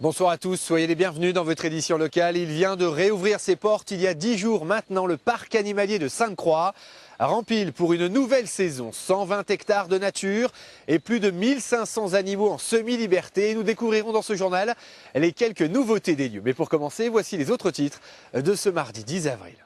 Bonsoir à tous, soyez les bienvenus dans votre édition locale. Il vient de réouvrir ses portes il y a 10 jours maintenant, le parc animalier de Sainte-Croix. Rempile pour une nouvelle saison, 120 hectares de nature et plus de 1500 animaux en semi-liberté. Nous découvrirons dans ce journal les quelques nouveautés des lieux. Mais pour commencer, voici les autres titres de ce mardi 10 avril.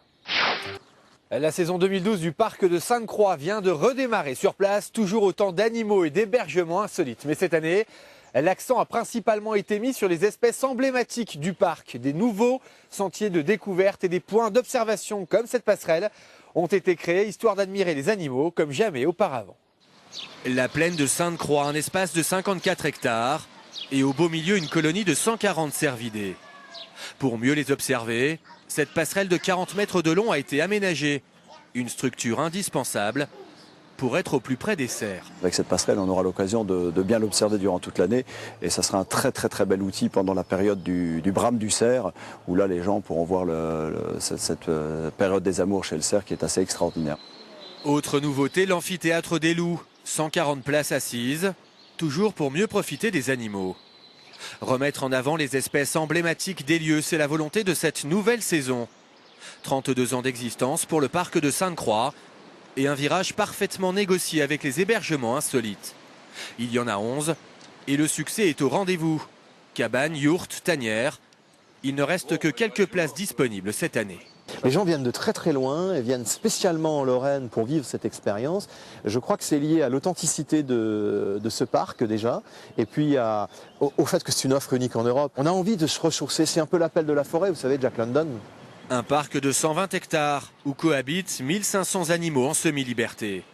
La saison 2012 du parc de Sainte-Croix vient de redémarrer sur place. Toujours autant d'animaux et d'hébergements insolites. Mais cette année, l'accent a principalement été mis sur les espèces emblématiques du parc. Des nouveaux sentiers de découverte et des points d'observation comme cette passerelle ont été créés histoire d'admirer les animaux comme jamais auparavant. La plaine de Sainte-Croix, un espace de 54 hectares et au beau milieu une colonie de 140 cervidés. Pour mieux les observer, cette passerelle de 40 mètres de long a été aménagée. Une structure indispensable pour être au plus près des cerfs. Avec cette passerelle, on aura l'occasion de bien l'observer durant toute l'année et ça sera un très bel outil pendant la période du brame du cerf où là les gens pourront voir cette période des amours chez le cerf qui est assez extraordinaire. Autre nouveauté, l'amphithéâtre des loups, 140 places assises, toujours pour mieux profiter des animaux. Remettre en avant les espèces emblématiques des lieux, c'est la volonté de cette nouvelle saison. 32 ans d'existence pour le parc de Sainte-Croix et un virage parfaitement négocié avec les hébergements insolites. Il y en a 11 et le succès est au rendez-vous. Cabanes, yourtes, tanières, il ne reste que quelques places disponibles cette année. Les gens viennent de très loin et viennent spécialement en Lorraine pour vivre cette expérience. Je crois que c'est lié à l'authenticité de ce parc déjà et puis au fait que c'est une offre unique en Europe. On a envie de se ressourcer, c'est un peu l'appel de la forêt, vous savez, Jack London. Un parc de 120 hectares où cohabitent 1500 animaux en semi-liberté.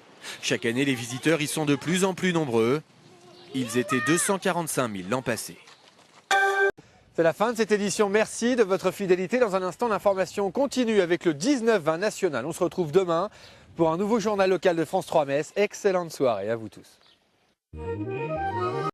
Chaque année, les visiteurs y sont de plus en plus nombreux. Ils étaient 245 000 l'an passé. C'est la fin de cette édition. Merci de votre fidélité. Dans un instant, l'information continue avec le 19-20 national. On se retrouve demain pour un nouveau journal local de France 3 Metz. Excellente soirée à vous tous.